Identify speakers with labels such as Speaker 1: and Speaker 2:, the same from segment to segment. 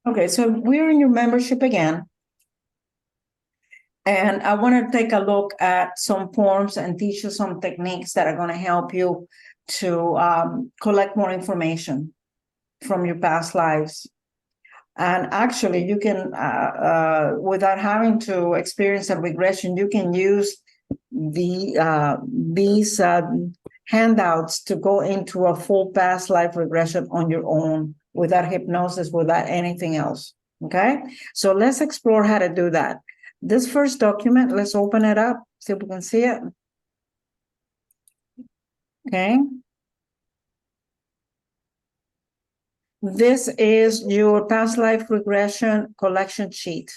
Speaker 1: Okay, so we're in your membership again. And I want to take a look at some forms and teach you some techniques that are going to help you to collect more information from your past lives. And actually, you can, without having to experience a regression, you can use these handouts to go into a full past life regression on your own without hypnosis, without anything else. Okay, so let's explore how to do that. This first document, let's open it up, see if we can see it. Okay. This is your past life regression collection sheet.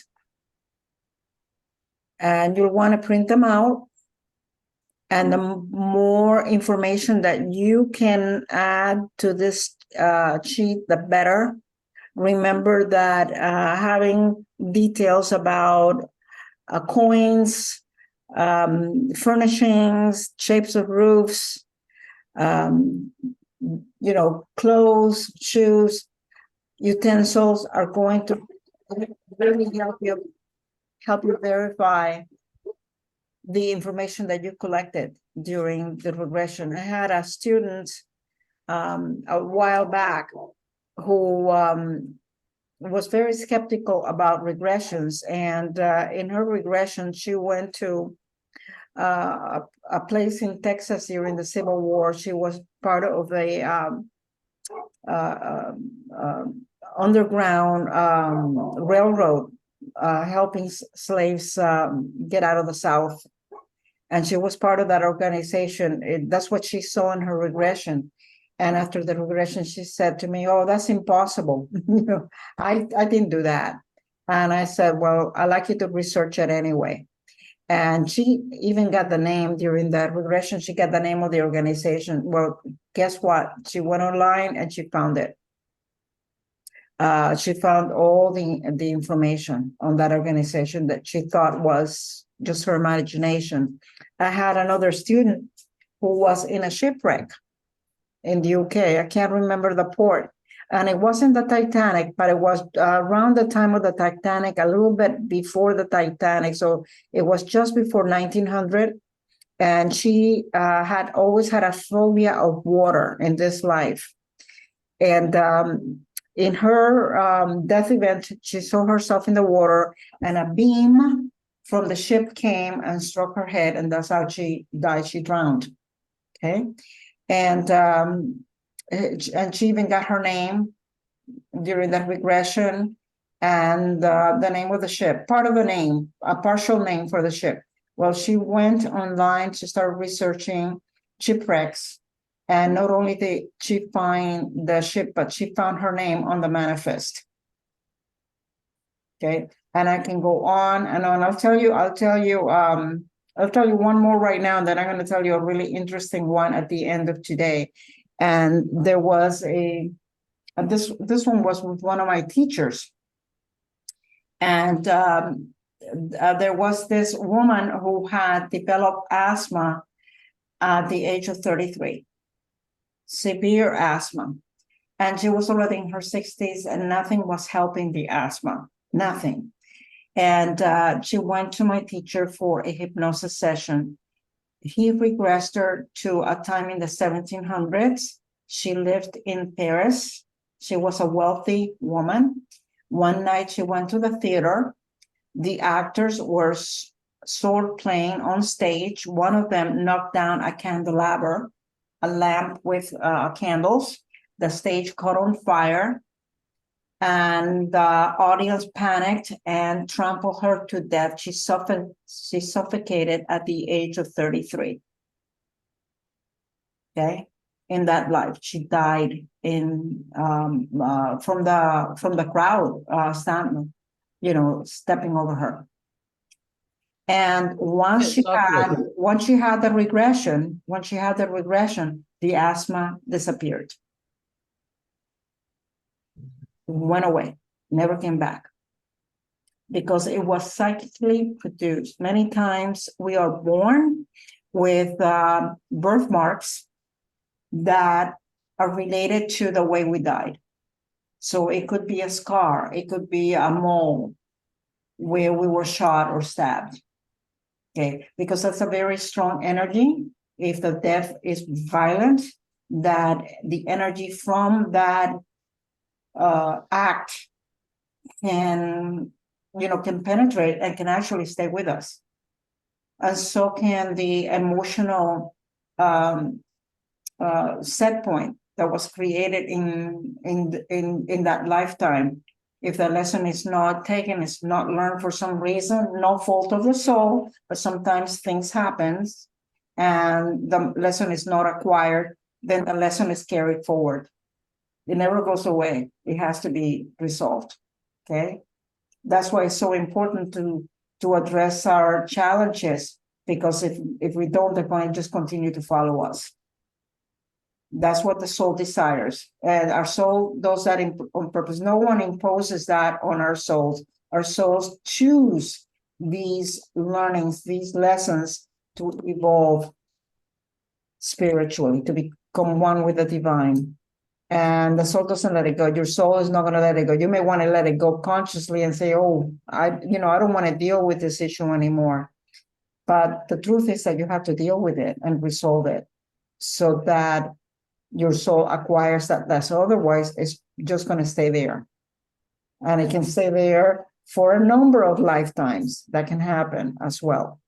Speaker 1: And you'll want to print them out. And the more information that you can add to this sheet, the better. Remember that having details about coins, furnishings, shapes of roofs, clothes, shoes, utensils are going to really help you verify the information that you collected during the regression. I had a student a while back who was very skeptical about regressions, and in her regression, she went to a place in Texas during the Civil War. She was part of a underground railroad, helping slaves get out of the South. And she was part of that organization. That's what she saw in her regression. And after the regression, she said to me, "Oh, that's impossible." I didn't do that. And I said, "Well, I'd like you to research it anyway." And she even got the name during that regression. She got the name of the organization. Well, guess what? She went online and she found it. She found all the information on that organization that she thought was just her imagination. I had another student who was in a shipwreck in the UK. I can't remember the port. And it wasn't the Titanic, but it was around the time of the Titanic, a little bit before the Titanic. So it was just before 1900. And she had always had a phobia of water in this life. And in her death event, she saw herself in the water, and a beam from the ship came and struck her head, and that's how she died. She drowned. Okay. And she even got her name during that regression, and the name of the ship, part of the name, a partial name for the ship. Well, she went online to start researching shipwrecks, and not only did she find the ship, but she found her name on the manifest. Okay, and I can go on and on. I'll tell you one more right now, and then I'm going to tell you a really interesting one at the end of today. And there was this one was with one of my teachers. And there was this woman who had developed asthma at the age of 33, severe asthma. And she was already in her 60s, and nothing was helping the asthma, nothing. And she went to my teacher for a hypnosis session. He regressed her to a time in the 1700s. She lived in Paris. She was a wealthy woman. One night she went to the theater. The actors were sword playing on stage. One of them knocked down a candelabra, a lamp with candles. The stage caught on fire, and the audience panicked and trampled her to death. She suffocated at the age of 33. Okay, in that life, she died from the crowd stepping over her. And once she had the regression, the asthma disappeared. Went away, never came back, because it was psychically produced. Many times we are born with birthmarks that are related to the way we died. So it could be a scar, it could be a mole where we were shot or stabbed. Okay, because that's a very strong energy. If the death is violent, that the energy from that act can, can penetrate and can actually stay with us. And so can the emotional set point that was created in that lifetime. If the lesson is not taken, it's not learned for some reason, no fault of the soul, but sometimes things happen and the lesson is not acquired, then the lesson is carried forward. It never goes away. It has to be resolved. Okay. That's why it's so important to address our challenges, because if we don't, they're going to just continue to follow us. That's what the soul desires. And our soul does that on purpose. No one imposes that on our souls. Our souls choose these learnings, these lessons to evolve spiritually, to become one with the divine. And the soul doesn't let it go. Your soul is not going to let it go. You may want to let it go consciously and say, oh, I don't want to deal with this issue anymore. But the truth is that you have to deal with it and resolve it so that your soul acquires that lesson. Otherwise, it's just going to stay there. And it can stay there for a number of lifetimes. That can happen as well.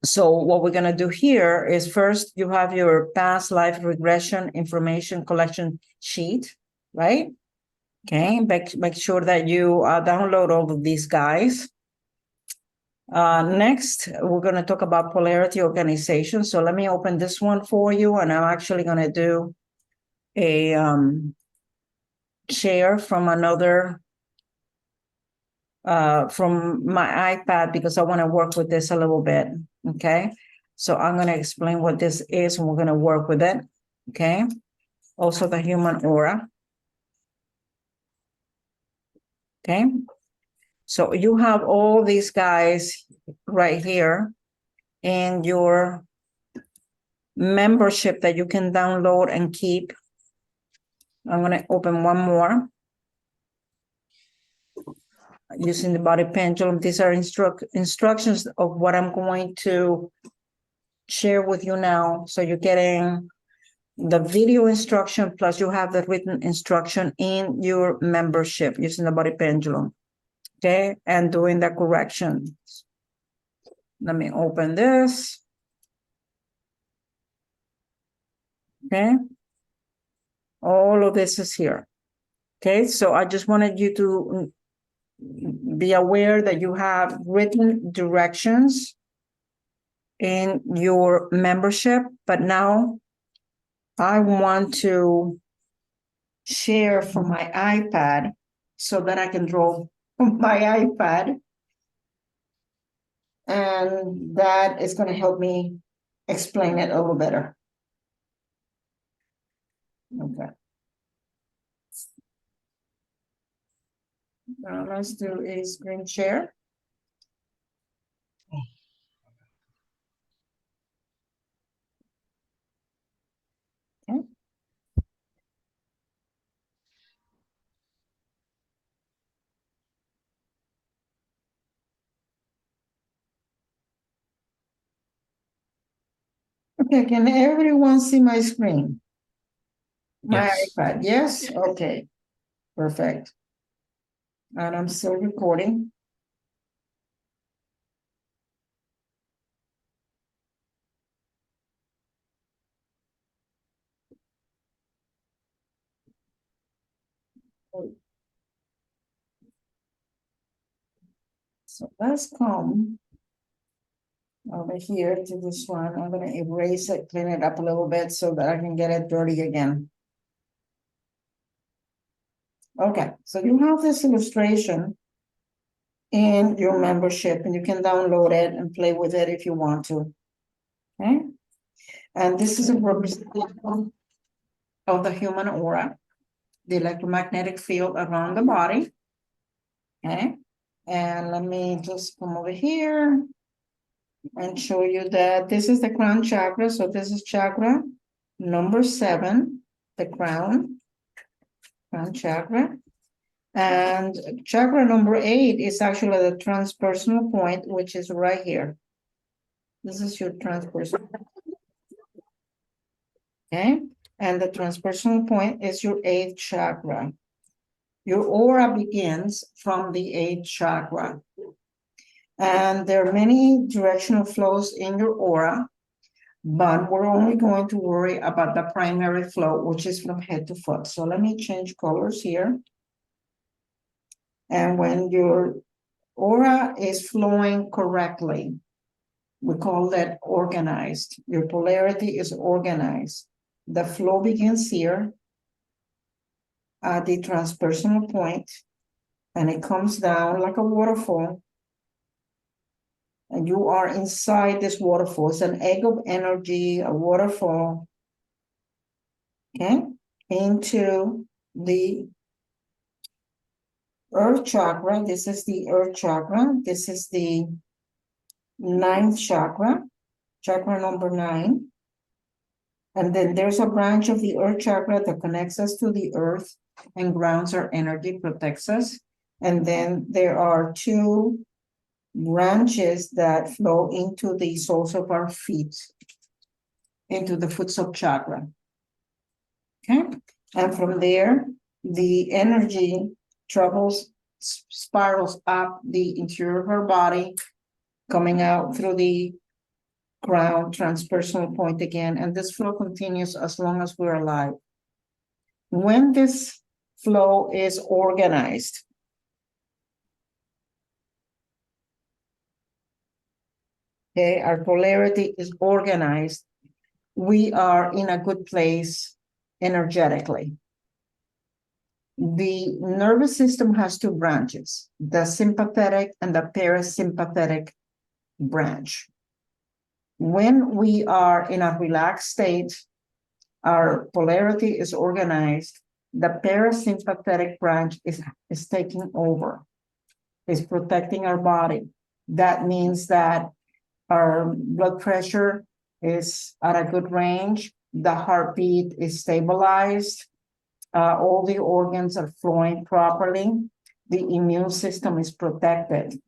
Speaker 1: So what we're going to do here is first you have your past life regression information collection sheet, right? Okay, make sure that you download all of these guys. Next, we're going to talk about polarity organization. So let me open this one for you, and I'm actually going to do a share from another from my iPad because I want to work with this a little bit. Okay, so I'm going to explain what this is, and we're going to work with it. Okay, also the human aura. Okay, so you have all these guys right here in your membership that you can download and keep. I'm going to open one more using the body pendulum. These are instructions of what I'm going to share with you now. So you're getting the video instruction, plus you have the written instruction in your membership using the body pendulum. Okay, and doing the corrections. Let me open this. Okay, all of this is here. Okay, so I just wanted you to be aware that you have written directions in your membership, but now I want to share from my iPad so that I can draw my iPad, and that is going to help me explain it a little better. Okay. Now let's do a screen share. Okay. Okay, can everyone see my screen? My
Speaker 2: Yes.
Speaker 1: iPad, yes? Okay, perfect. And I'm still recording. So let's come over here to this one. I'm going to erase it, clean it up a little bit so that I can get it dirty again. Okay, so you have this illustration in your membership, and you can download it and play with it if you want to. Okay, and this is a representation of the human aura, the electromagnetic field around the body. Okay, and let me just come over here and show you that this is the crown chakra. So this is chakra number 7, the crown. crown chakra. And chakra number 8 is actually the transpersonal point, which is right here. This is your transpersonal. Okay, and the transpersonal point is your 8th chakra. Your aura begins from the 8th chakra. And there are many directional flows in your aura, but we're only going to worry about the primary flow, which is from head to foot. So let me change colors here. And when your aura is flowing correctly, we call that organized. Your polarity is organized. The flow begins here at the transpersonal point, and it comes down like a waterfall. And you are inside this waterfall. It's an egg of energy, a waterfall, okay, into the earth chakra. This is the earth chakra. This is the 9th chakra, chakra number 9. And then there's a branch of the earth chakra that connects us to the earth and grounds our energy, protects us. And then there are 2 branches that flow into the soles of our feet, into the foot sub chakra. Okay, and from there, the energy travels, spirals up the interior of our body, coming out through the crown transpersonal point again, and this flow continues as long as we're alive. When this flow is organized, okay, our polarity is organized, we are in a good place energetically. The nervous system has 2 branches, the sympathetic and the parasympathetic branch. When we are in a relaxed state, our polarity is organized, the parasympathetic branch is taking over, is protecting our body. That means that our blood pressure is at a good range, the heartbeat is stabilized, all the organs are flowing properly, the immune system is protected,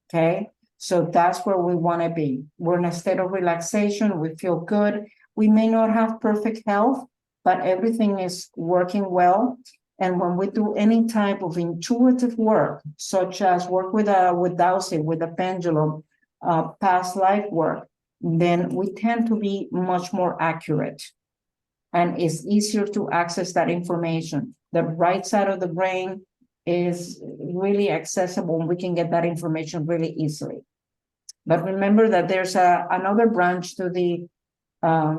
Speaker 1: okay? So that's where we want to be. We're in a state of relaxation, we feel good. We may not have perfect health, but everything is working well. And when we do any type of intuitive work, such as work with dowsing, with a pendulum, past life work, then we tend to be much more accurate. And it's easier to access that information. The right side of the brain is really accessible, and we can get that information really easily. But remember that there's another branch to the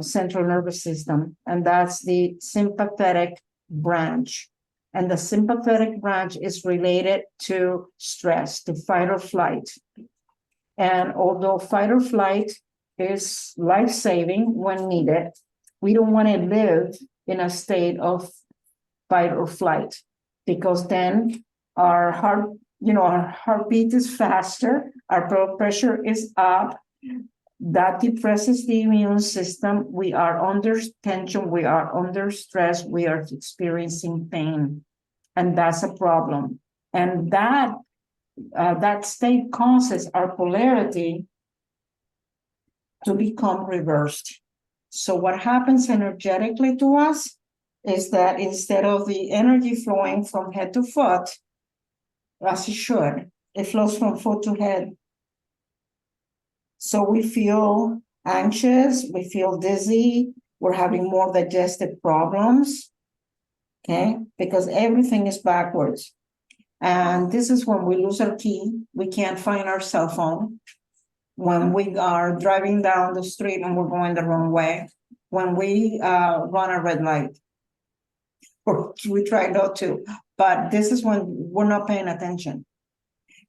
Speaker 1: central nervous system, and that's the sympathetic branch. And the sympathetic branch is related to stress, to fight or flight. And although fight or flight is life-saving when needed, we don't want to live in a state of fight or flight, because then our heartbeat is faster, our blood pressure is up, that depresses the immune system, we are under tension, we are under stress, we are experiencing pain, and that's a problem. And that state causes our polarity to become reversed. So what happens energetically to us is that instead of the energy flowing from head to foot, as it should, it flows from foot to head. So we feel anxious, we feel dizzy, we're having more digestive problems, okay? Because everything is backwards. And this is when we lose our key, we can't find our cell phone. When we are driving down the street and we're going the wrong way, when we run a red light, or we try not to, but this is when we're not paying attention.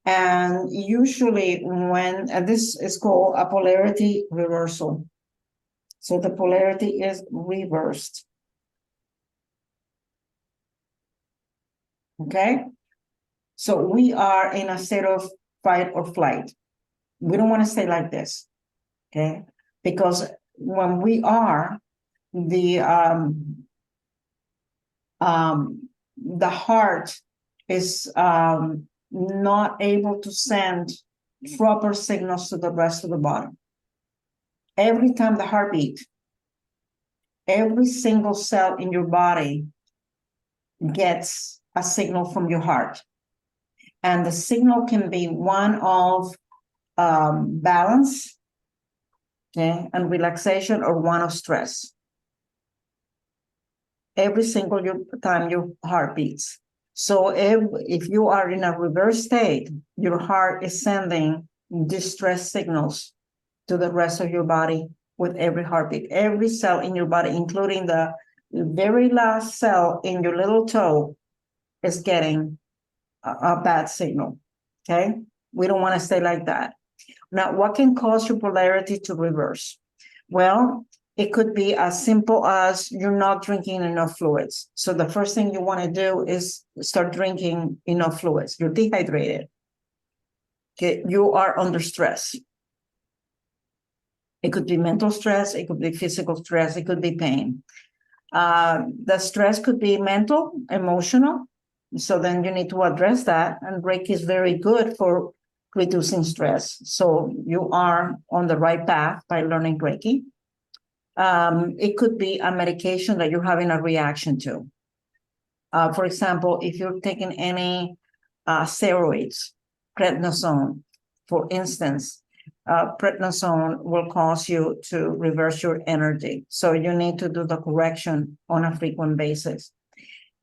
Speaker 1: And usually when, this is called a polarity reversal. So the polarity is reversed. Okay? So we are in a state of fight or flight. We don't want to stay like this, okay? Because when we are, the the heart is not able to send proper signals to the rest of the body. Every time the heart beats, every single cell in your body gets a signal from your heart. And the signal can be one of balance, okay, and relaxation, or one of stress. Every single time your heart beats. So if you are in a reverse state, your heart is sending distress signals to the rest of your body with every heartbeat. Every cell in your body, including the very last cell in your little toe, is getting a bad signal, okay? We don't want to stay like that. Now, what can cause your polarity to reverse? Well, it could be as simple as you're not drinking enough fluids. So the first thing you want to do is start drinking enough fluids. You're dehydrated. Okay, you are under stress. It could be mental stress, it could be physical stress, it could be pain. The stress could be mental, emotional. So then you need to address that. And Reiki is very good for reducing stress. So you are on the right path by learning Reiki. It could be a medication that you're having a reaction to. For example, if you're taking any steroids, prednisone, for instance, prednisone will cause you to reverse your energy. So you need to do the correction on a frequent basis.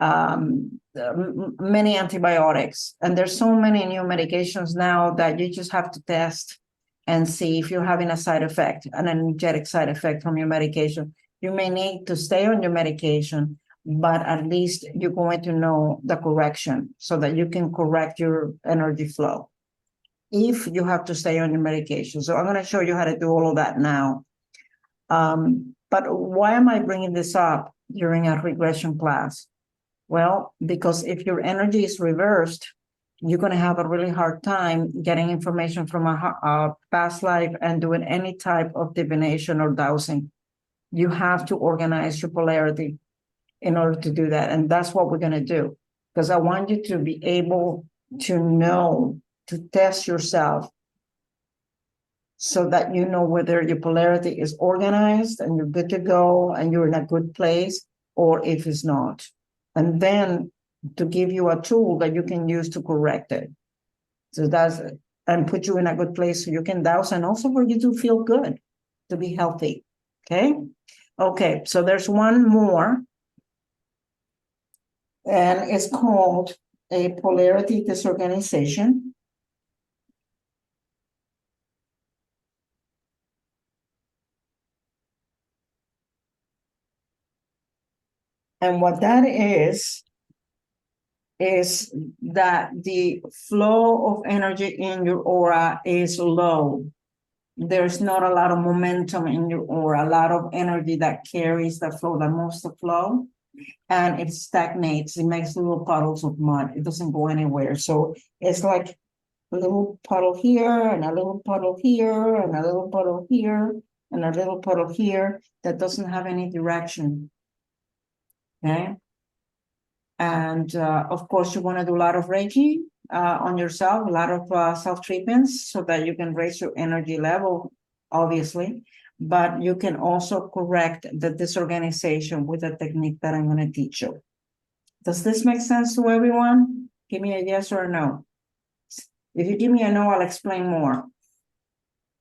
Speaker 1: Many antibiotics, and there's so many new medications now that you just have to test and see if you're having a side effect, an energetic side effect from your medication. You may need to stay on your medication, but at least you're going to know the correction so that you can correct your energy flow if you have to stay on your medication. So I'm going to show you how to do all of that now. But why am I bringing this up during a regression class? Well, because if your energy is reversed, you're going to have a really hard time getting information from a past life and doing any type of divination or dowsing. You have to organize your polarity in order to do that. And that's what we're going to do, because I want you to be able to know, to test yourself so that you know whether your polarity is organized and you're good to go and you're in a good place, or if it's not. And then to give you a tool that you can use to correct it. So that's, and put you in a good place so you can douse, and also for you to feel good, to be healthy. Okay? Okay, so there's one more, and it's called a polarity disorganization. And what that is that the flow of energy in your aura is low. There's not a lot of momentum in your aura, a lot of energy that carries the flow, that moves the flow, and it stagnates. It makes little puddles of mud. It doesn't go anywhere. So it's like a little puddle here, and a little puddle here, and a little puddle here, and a little puddle here that doesn't have any direction. Okay? And of course, you want to do a lot of Reiki on yourself, a lot of self-treatments so that you can raise your energy level, obviously. But you can also correct the disorganization with a technique that I'm going to teach you. Does this make sense to everyone? Give me a yes or a no. If you give me a no, I'll explain more.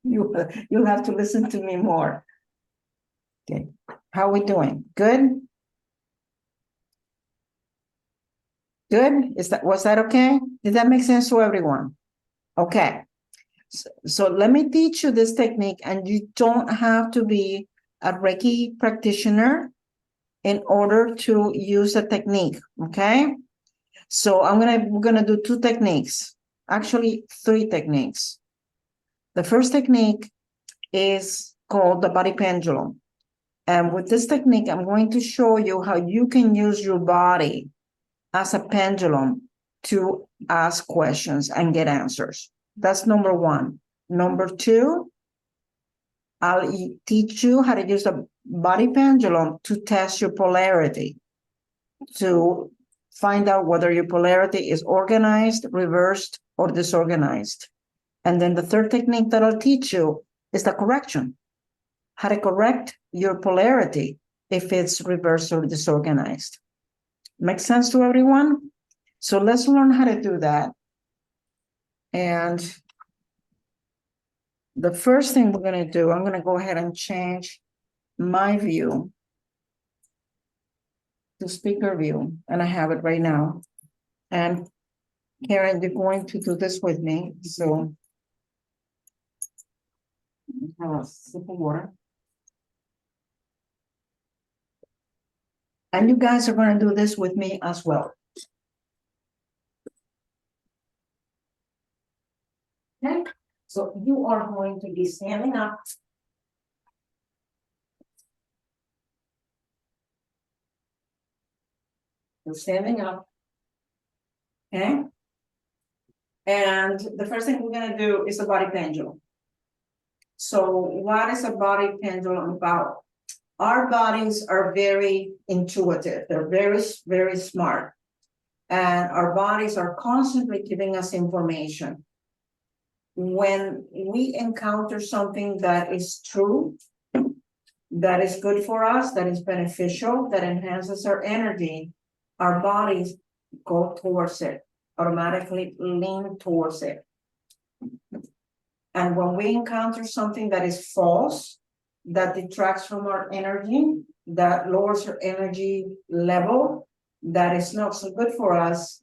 Speaker 1: You'll have to listen to me more. Okay. How are we doing? Good? Good? Was that okay? Did that make sense to everyone? Okay. So let me teach you this technique, and you don't have to be a Reiki practitioner in order to use the technique, okay? So we're gonna do two techniques, actually 3 techniques. The first technique is called the body pendulum. And with this technique, I'm going to show you how you can use your body as a pendulum to ask questions and get answers. That's number 1. Number 2, I'll teach you how to use the body pendulum to test your polarity, to find out whether your polarity is organized, reversed, or disorganized. And then the third technique that I'll teach you is the correction. How to correct your polarity if it's reversed or disorganized. Makes sense to everyone? So let's learn how to do that. And the first thing we're going to do, I'm going to go ahead and change my view to speaker view. And I have it right now. And Karen, you're going to do this with me. So have a sip of water. And you guys are going to do this with me as well. Okay, so you are going to be standing up. You're standing up. Okay. And the first thing we're going to do is a body pendulum. So what is a body pendulum about? Our bodies are very intuitive. They're very, very smart. And our bodies are constantly giving us information. When we encounter something that is true, that is good for us, that is beneficial, that enhances our energy, our bodies go towards it, automatically lean towards it. And when we encounter something that is false, that detracts from our energy, that lowers our energy level, that is not so good for us,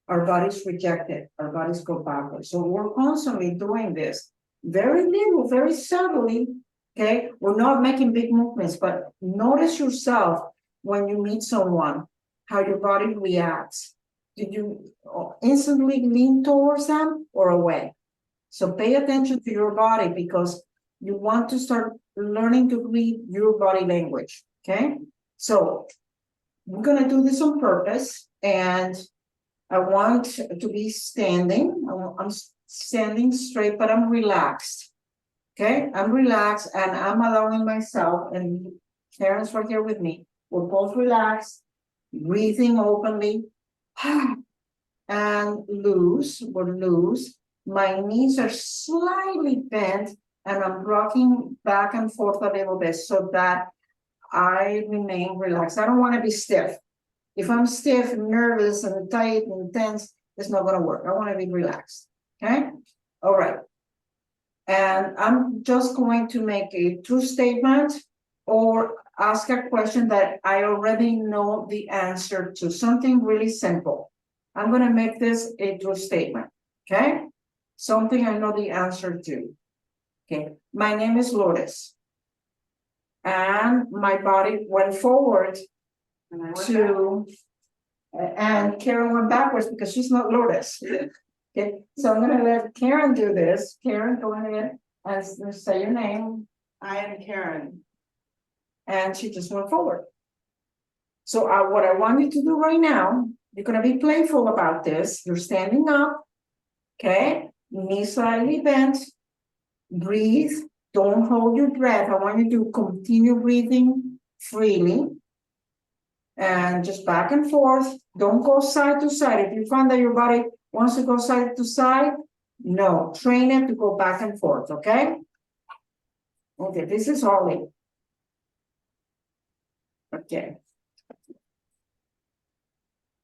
Speaker 1: our bodies reject it, our bodies go backwards. So we're constantly doing this very little, very subtly, okay? We're not making big movements, but notice yourself when you meet someone, how your body reacts. Did you instantly lean towards them or away? So pay attention to your body because you want to start learning to read your body language, okay? So I'm gonna do this on purpose and I want to be standing. I'm standing straight, but I'm relaxed. Okay, I'm relaxed and I'm allowing myself, and Karen's right here with me. We're both relaxed, breathing openly, and loose. We're loose. My knees are slightly bent, and I'm rocking back and forth a little bit so that I remain relaxed. I don't want to be stiff. If I'm stiff, nervous, and tight and tense, it's not going to work. I want to be relaxed. Okay? All right. And I'm just going to make a true statement or ask a question that I already know the answer to, something really simple. I'm going to make this a true statement. Okay? Something I know the answer to. Okay. My name is Lourdes. And my body went forward to, and Karen went backwards because she's not Lourdes. Okay, so I'm gonna let Karen do this. Karen, go ahead and say your name. I am Karen. And she just went forward. So what I want you to do right now, you're gonna be playful about this. You're standing up, okay? Knees slightly bent. Breathe. Don't hold your breath. I want you to continue breathing freely. And just back and forth. Don't go side to side. If you find that your body wants to go side to side, no. Train it to go back and forth, okay? Okay, this is Holly. Okay.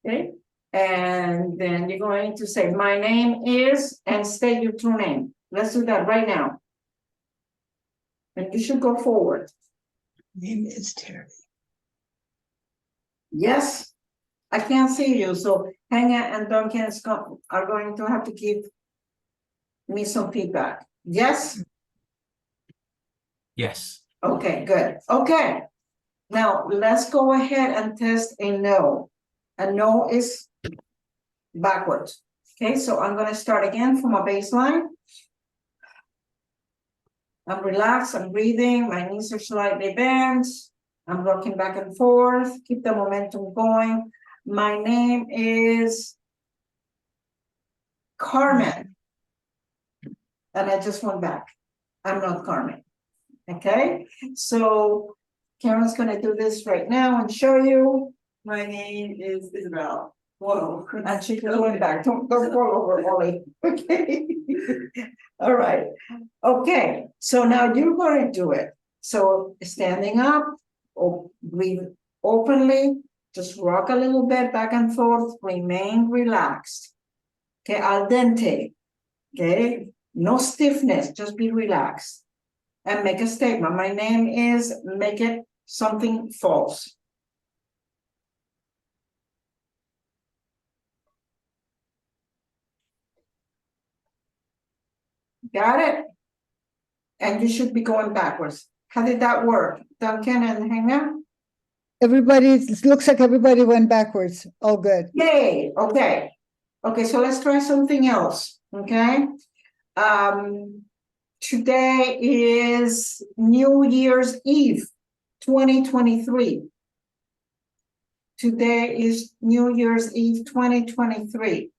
Speaker 1: Okay, and then you're going to say, my name is, and state your true name. Let's do that right now. And you should go forward.
Speaker 2: My name is Terry.
Speaker 1: Yes, I can't see you, so Hannah and Duncan are going to have to give me some feedback. Yes?
Speaker 3: Yes.
Speaker 1: Okay, good. Okay. Now let's go ahead and test a no. A no is backwards. Okay, so I'm going to start again from a baseline. I'm relaxed, I'm breathing, my knees are slightly bent. I'm rocking back and forth, keep the momentum going. My name is Carmen. And I just went back. I'm not Carmen. Okay, so Karen's gonna do this right now and show you.
Speaker 2: My name is Isabel. Whoa.
Speaker 1: And she's going back. Don't fall over, Ollie. Okay. All right. Okay. So now you're going to do it. So standing up, or breathe openly, just rock a little bit back and forth, remain relaxed. Okay, al dente. Okay, no stiffness, just be relaxed. And make a statement. My name is, make it something false. Got it? And you should be going backwards. How did that work? Duncan and Hannah?
Speaker 3: Everybody, it looks like everybody went backwards. All good.
Speaker 1: Yay, okay. Okay, so let's try something else, okay? Today is New Year's Eve, 2023. Today is New Year's Eve, 2023.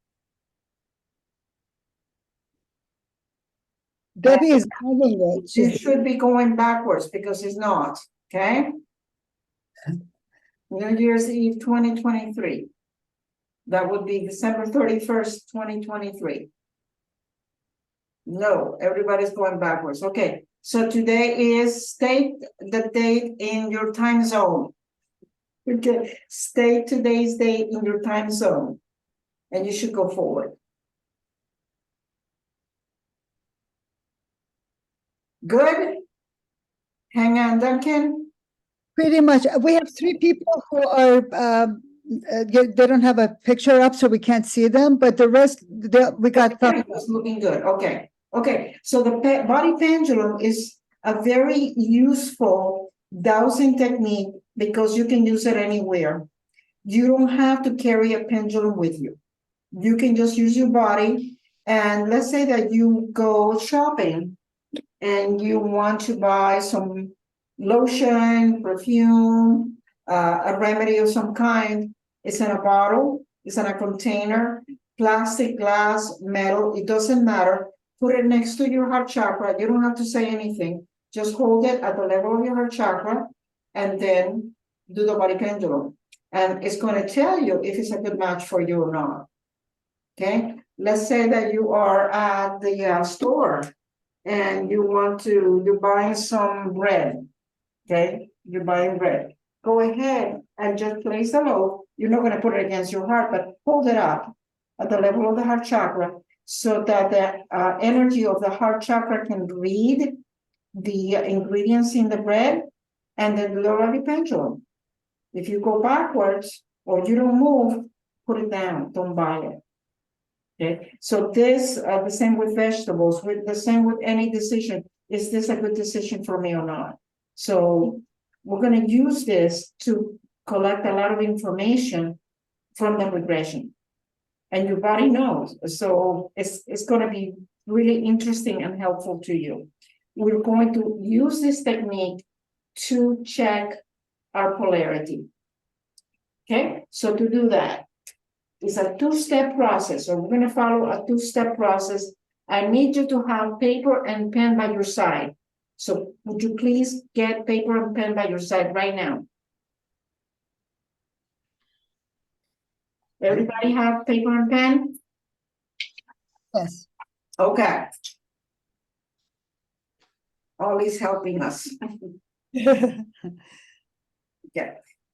Speaker 3: Debbie is having it.
Speaker 1: You should be going backwards because it's not, okay? New Year's Eve, 2023. That would be December 31st, 2023. No, everybody's going backwards. Okay, so today is state the date in your time zone. Okay, state today's date in your time zone. And you should go forward. Good? Hang on, Duncan.
Speaker 3: Pretty much. We have three people who are, they don't have a picture up, so we can't see them, but the rest, we got.
Speaker 1: It's looking good. Okay. Okay. So the body pendulum is a very useful dowsing technique because you can use it anywhere. You don't have to carry a pendulum with you. You can just use your body. And let's say that you go shopping and you want to buy some lotion, perfume, a remedy of some kind. It's in a bottle, it's in a container, plastic, glass, metal, it doesn't matter. Put it next to your heart chakra. You don't have to say anything. Just hold it at the level of your heart chakra and then do the body pendulum. And it's going to tell you if it's a good match for you or not. Okay, let's say that you are at the store and you're buying some bread. Okay, you're buying bread. Go ahead and just place the loaf. You're not going to put it against your heart, but hold it up at the level of the heart chakra so that the energy of the heart chakra can read the ingredients in the bread and then do the body pendulum. If you go backwards or you don't move, put it down, don't buy it. Okay, so this, the same with vegetables, with the same with any decision. Is this a good decision for me or not? So we're going to use this to collect a lot of information from the regression. And your body knows. So it's going to be really interesting and helpful to you. We're going to use this technique to check our polarity. Okay, so to do that, it's a two-step process. So we're going to follow a two-step process. I need you to have paper and pen by your side. So would you please get paper and pen by your side right now? Everybody have paper and pen?
Speaker 3: Yes.
Speaker 1: Okay. Ollie's helping us. Okay.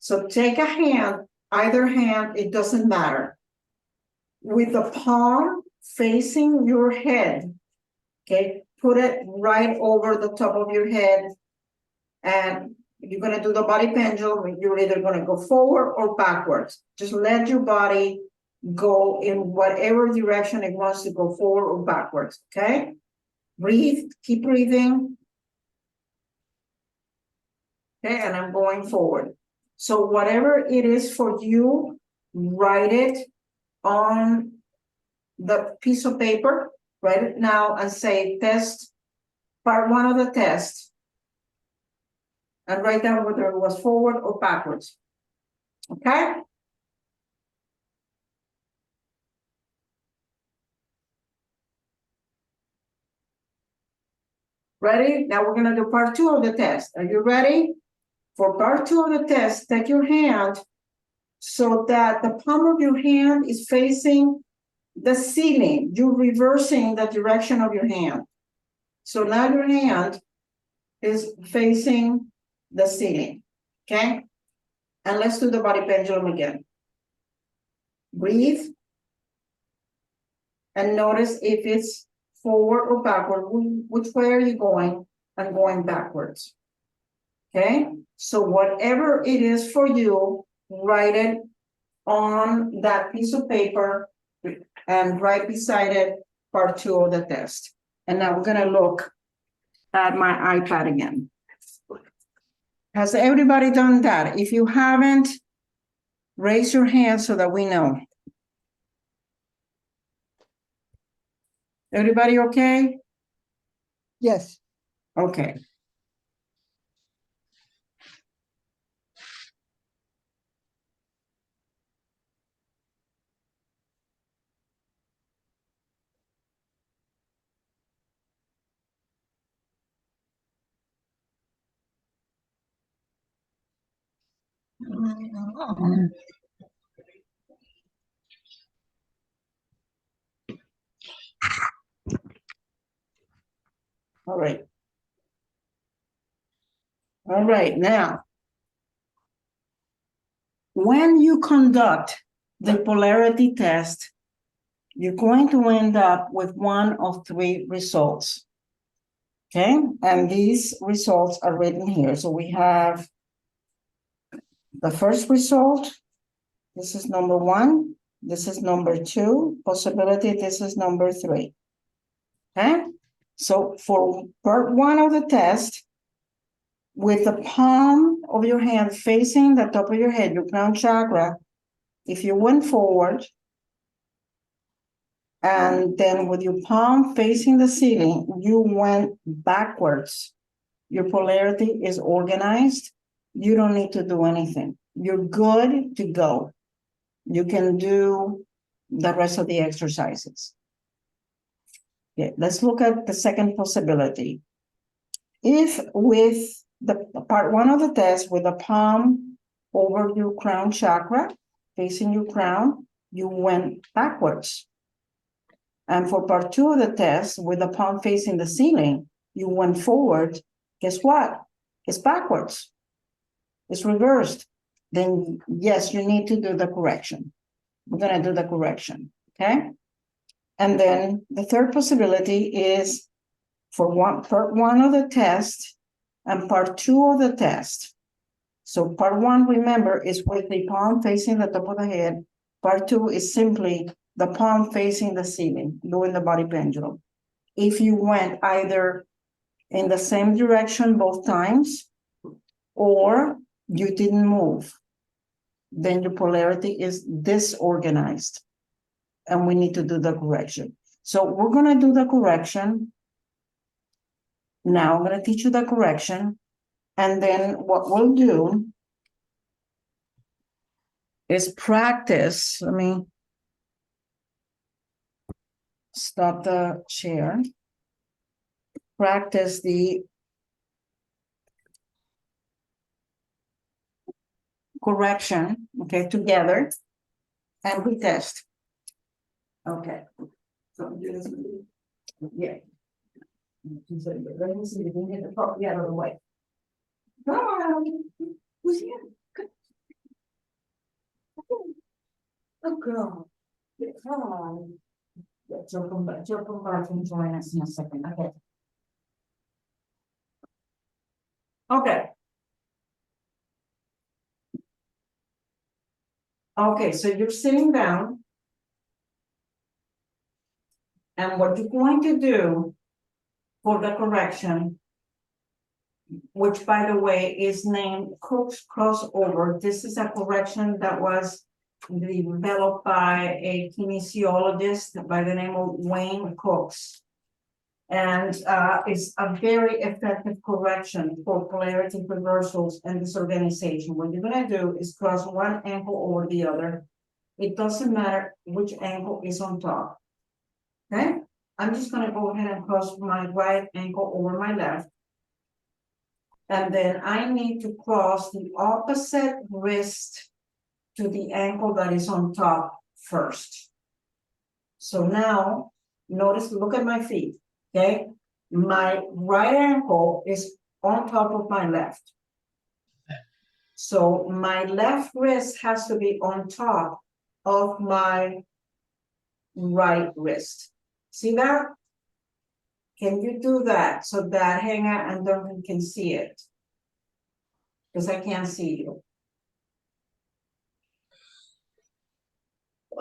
Speaker 1: So take a hand, either hand, it doesn't matter. With the palm facing your head, okay, put it right over the top of your head, and you're going to do the body pendulum. You're either going to go forward or backwards. Just let your body go in whatever direction it wants to go, forward or backwards, okay? Breathe, keep breathing. Okay, and I'm going forward. So whatever it is for you, write it on the piece of paper, write it now and say test, part one of the test. And write down whether it was forward or backwards. Okay? Ready? Now we're going to do part two of the test. Are you ready? For part two of the test, take your hand so that the palm of your hand is facing the ceiling. You're reversing the direction of your hand. So now your hand is facing the ceiling, okay? And let's do the body pendulum again. Breathe. And notice if it's forward or backward, which way are you going? I'm going backwards. Okay, so whatever it is for you, write it on that piece of paper and right beside it, part 2 of the test. And now we're gonna look at my iPad again. Has everybody done that? If you haven't, raise your hand so that we know. Everybody okay?
Speaker 3: Yes.
Speaker 1: Okay. All right. All right, now, when you conduct the polarity test, you're going to end up with one of 3 results. Okay, and these results are written here. So we have the first result. This is number 1. This is number 2. Possibility, this is number 3. Okay, so for part 1 of the test, with the palm of your hand facing the top of your head, your crown chakra, if you went forward, and then with your palm facing the ceiling, you went backwards. Your polarity is organized. You don't need to do anything. You're good to go. You can do the rest of the exercises. Okay, let's look at the second possibility. If with the part 1 of the test, with the palm over your crown chakra, facing your crown, you went backwards. And for part 2 of the test, with the palm facing the ceiling, you went forward. Guess what? It's backwards. It's reversed. Then yes, you need to do the correction. We're gonna do the correction, okay? And then the third possibility is for part 1 of the test and part 2 of the test. So part 1, remember, is with the palm facing the top of the head. Part 2 is simply the palm facing the ceiling, doing the body pendulum. If you went either in the same direction both times, or you didn't move, then your polarity is disorganized, and we need to do the correction. So we're gonna do the correction. Now I'm gonna teach you the correction, and then what we'll do is practice. Let me stop the share. Practice the correction, okay, together, and we test. Okay. So yeah. Let me see if we can get the property out of the way. Come on. Who's here? Oh, girl. Come on. Joe back and join us in a second. Okay. Okay. Okay, so you're sitting down. And what you're going to do for the correction, which by the way is named Cook's crossover. This is a correction that was developed by a kinesiologist by the name of Wayne Cooks. And it's a very effective correction for polarity reversals and disorganization. What you're gonna do is cross one ankle over the other. It doesn't matter which ankle is on top. Okay, I'm just gonna go ahead and cross my right ankle over my left. And then I need to cross the opposite wrist to the ankle that is on top first. So now, notice, look at my feet, okay? My right ankle is on top of my left. So my left wrist has to be on top of my right wrist. See that? Can you do that so that Hannah and Duncan can see it? Because I can't see you.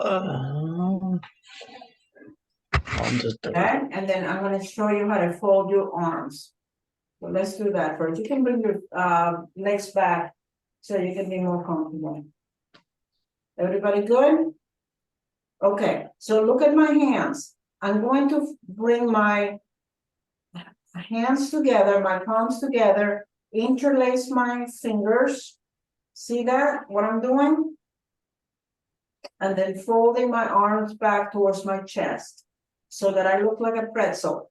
Speaker 4: I'll just do it.
Speaker 1: Okay, and then I'm gonna show you how to fold your arms. So let's do that first. You can bring your legs back so you can be more comfortable. Everybody good? Okay, so look at my hands. I'm going to bring my hands together, my palms together, interlace my fingers. See that, what I'm doing? And then folding my arms back towards my chest so that I look like a pretzel.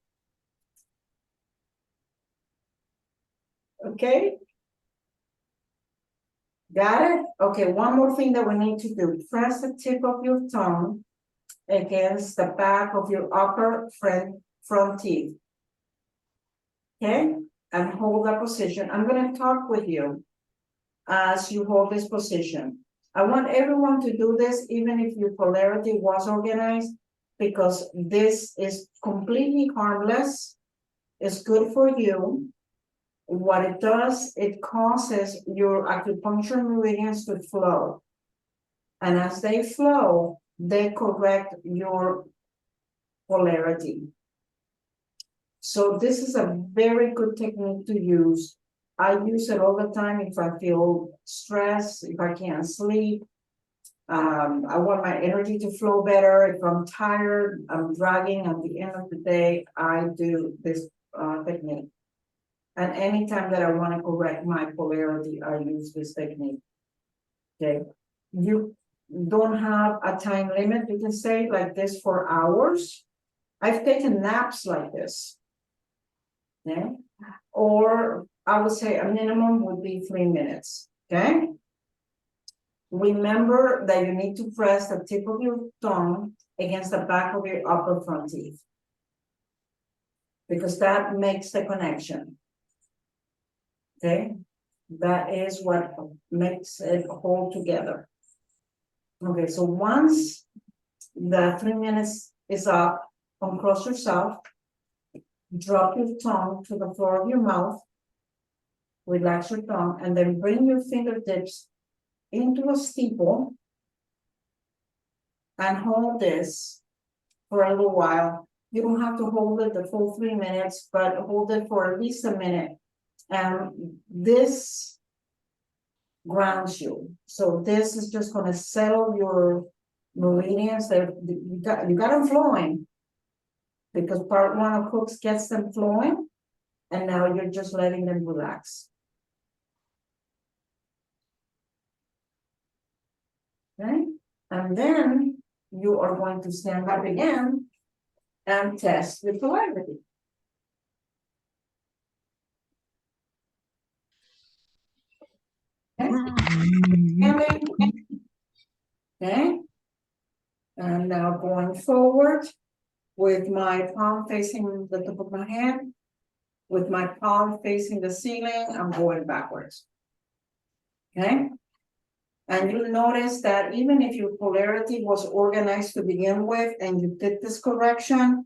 Speaker 1: Okay? Got it? Okay, one more thing that we need to do. Press the tip of your tongue against the back of your upper front teeth. Okay? And hold that position. I'm going to talk with you as you hold this position. I want everyone to do this, even if your polarity was organized, because this is completely harmless. It's good for you. What it does, it causes your acupuncture meridians to flow. And as they flow, they correct your polarity. So this is a very good technique to use. I use it all the time if I feel stressed, if I can't sleep. I want my energy to flow better. If I'm tired, I'm dragging at the end of the day, I do this technique. And anytime that I want to correct my polarity, I use this technique. Okay. You don't have a time limit. You can say like this for hours. I've taken naps like this. Okay. Or I would say a minimum would be 3 minutes. Okay. Remember that you need to press the tip of your tongue against the back of your upper front teeth, because that makes the connection. Okay, that is what makes it hold together. Okay, so once the 3 minutes is up, uncross yourself, drop your tongue to the floor of your mouth, relax your tongue, and then bring your fingertips into a steeple and hold this for a little while. You don't have to hold it the full 3 minutes, but hold it for at least a minute. And this grounds you. So this is just going to settle your meridians. You got them flowing, because part one of hooks gets them flowing, and now you're just letting them relax. Okay, and then you are going to stand up again and test the polarity. Okay. Okay. And now going forward with my palm facing the top of my hand, with my palm facing the ceiling, I'm going backwards. Okay. And you'll notice that even if your polarity was organized to begin with and you did this correction,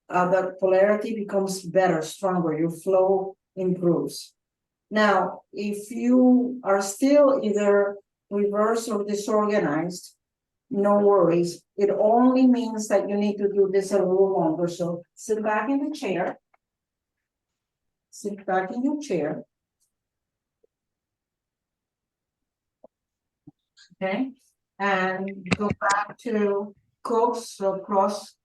Speaker 1: the polarity becomes better, stronger, your flow improves. Now, if you are still either reversed or disorganized, no worries. It only means that you need to do this a little longer. So sit back in the chair. Sit back in your chair. Okay. And go back to cooks. So cross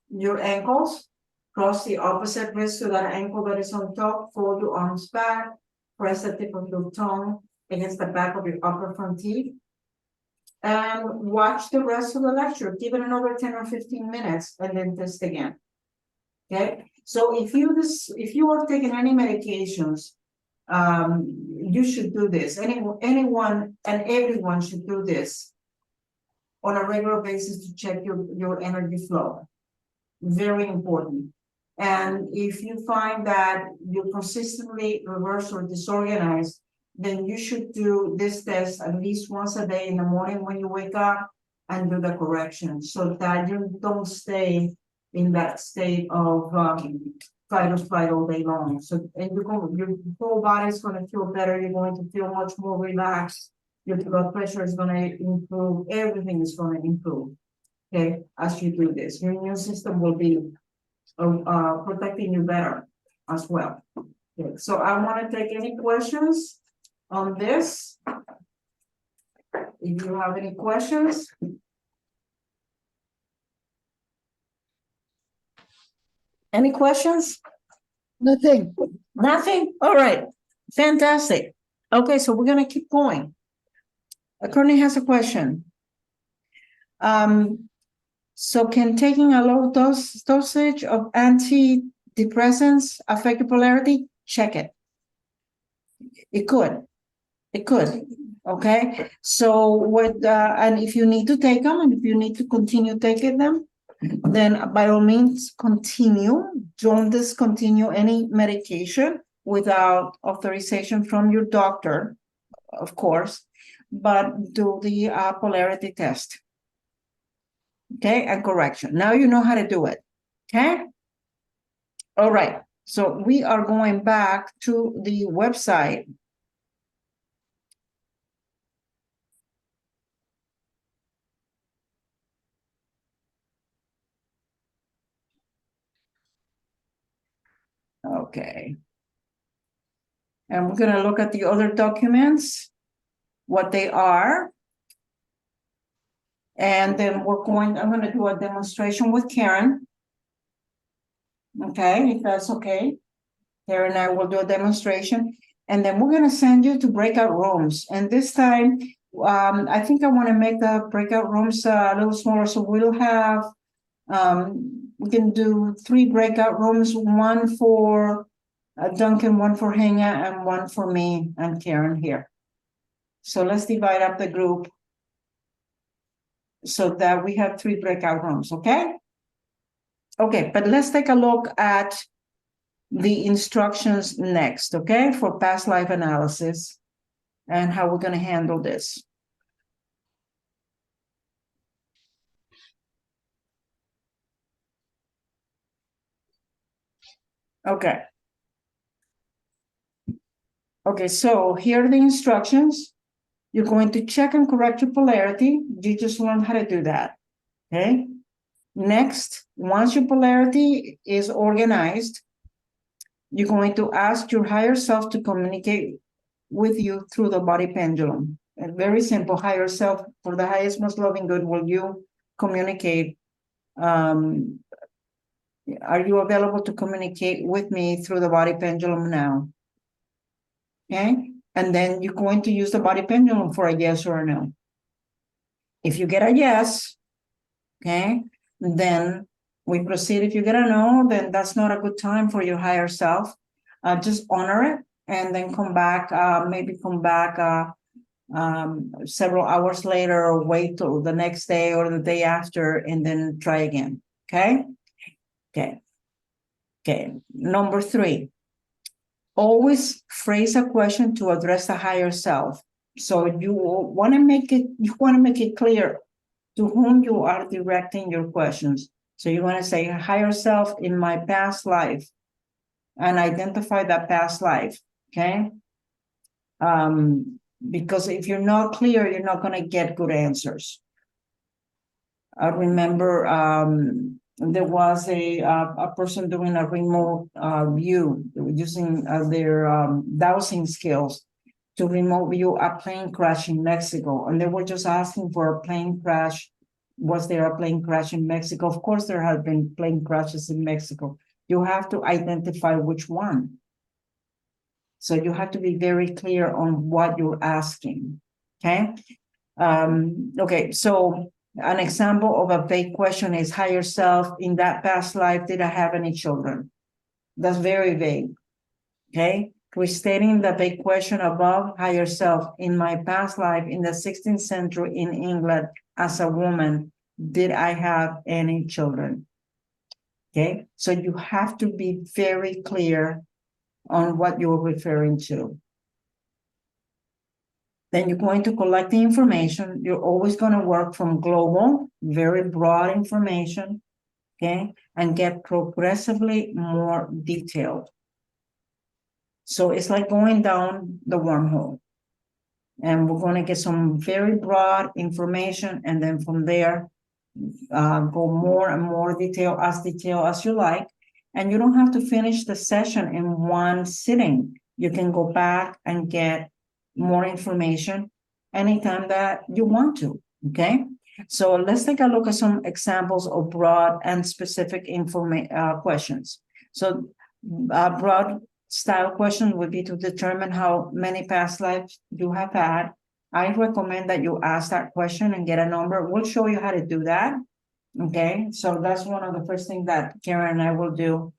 Speaker 1: your ankles. Cross the opposite wrist to that ankle that is on top. Fold your arms back. Press the tip of your tongue against the back of your upper front teeth. And watch the rest of the lecture. Give it another 10 or 15 minutes and then test again. Okay. So if you are taking any medications you should do this. Anyone and everyone should do this on a regular basis to check your energy flow. Very important. And if you find that you consistently reverse or disorganized, then you should do this test at least once a day in the morning when you wake up and do the correction so that you don't stay in that state of fight or flight all day long. So, and your whole body's going to feel better. You're going to feel much more relaxed. Your blood pressure is going to improve. Everything is going to improve. Okay, as you do this, your immune system will be protecting you better as well. Okay, so I want to take any questions on this. If you have any questions. Any questions?
Speaker 3: Nothing.
Speaker 1: Nothing? All right. Fantastic. Okay, so we're going to keep going. Courtney has a question. So can taking a low dosage of antidepressants affect your polarity? Check it. It could. It could. Okay. So what? And if you need to take them, and if you need to continue taking them, then by all means continue. Don't discontinue any medication without authorization from your doctor, of course, but do the polarity test. Okay, and correction. Now you know how to do it. Okay. All right. So we are going back to the website. Okay. And we're going to look at the other documents, what they are. And then I'm going to do a demonstration with Karen. Okay, if that's okay. Karen and I will do a demonstration. And then we're going to send you to breakout rooms. And this time, I think I want to make the breakout rooms a little smaller. So we'll have, we can do 3 breakout rooms, one for Duncan, one for Henya, and one for me and Karen here. So let's divide up the group so that we have 3 breakout rooms, okay? Okay, but let's take a look at the instructions next, okay, for past life analysis and how we're going to handle this. Okay. Okay, so here are the instructions. You're going to check and correct your polarity. You just learned how to do that, okay? Next, once your polarity is organized, you're going to ask your higher self to communicate with you through the body pendulum. And very simple, higher self, for the highest, most loving good, will you communicate? Are you available to communicate with me through the body pendulum now? Okay, and then you're going to use the body pendulum for a yes or a no. If you get a yes, okay, then we proceed. If you get a no, then that's not a good time for your higher self. Just honor it and then come back, maybe come back several hours later, or wait till the next day or the day after and then try again. Okay. Okay. Number 3, always phrase a question to address the higher self. So you want to make it clear to whom you are directing your questions. So you want to say higher self in my past life and identify that past life. Okay. Because if you're not clear, you're not going to get good answers. I remember there was a person doing a remote view using their dowsing skills to remote view a plane crash in Mexico. And they were just asking for a plane crash. Was there a plane crash in Mexico? Of course, there have been plane crashes in Mexico. You have to identify which one. So you have to be very clear on what you're asking, okay? Okay, so an example of a vague question is, higher self, in that past life, did I have any children? That's very vague, okay? restating the big question above, higher self, in my past life in the 16th century in England as a woman, did I have any children? Okay, so you have to be very clear on what you're referring to. Then you're going to collect the information. You're always going to work from global, very broad information, okay, and get progressively more detailed. So it's like going down the wormhole. And we're going to get some very broad information, and then from there, go more and more detailed as you like. And you don't have to finish the session in one sitting. You can go back and get more information anytime that you want to, okay? So let's take a look at some examples of broad and specific questions. So broad style question would be to determine how many past lives you have had. I recommend that you ask that question and get a number. We'll show you how to do that. Okay, so that's one of the first things that Karen and I will do,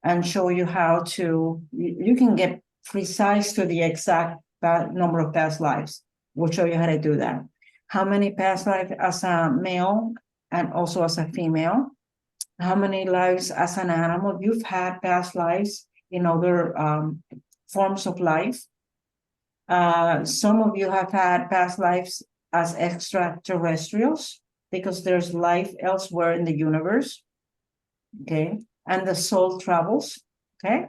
Speaker 1: and show you how to, you can get precise to the exact number of past lives. We'll show you how to do that. How many past lives as a male and also as a female? How many lives as an animal? You've had past lives in other forms of life. Some of you have had past lives as extraterrestrials, because there's life elsewhere in the universe, okay? And the soul travels, okay?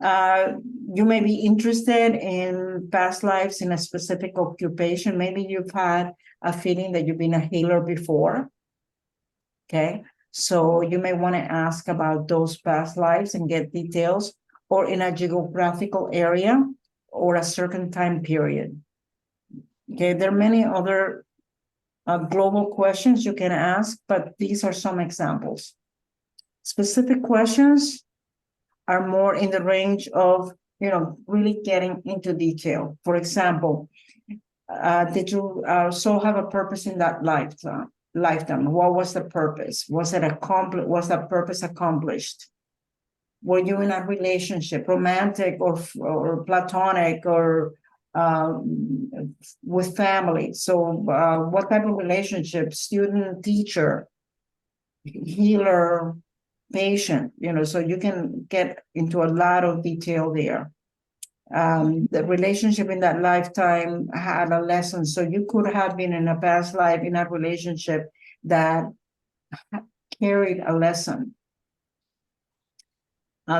Speaker 1: You may be interested in past lives in a specific occupation. Maybe you've had a feeling that you've been a healer before, okay? So you may want to ask about those past lives and get details, or in a geographical area or a certain time period, okay? There are many other global questions you can ask, but these are some examples. Specific questions are more in the range of, really getting into detail. For example, did you soul have a purpose in that lifetime? What was the purpose? Was that purpose accomplished? Were you in a relationship, romantic or platonic, or with family? So what type of relationship? Student, teacher, healer, patient, so you can get into a lot of detail there. The relationship in that lifetime had a lesson. So you could have been in a past life in a relationship that carried a lesson.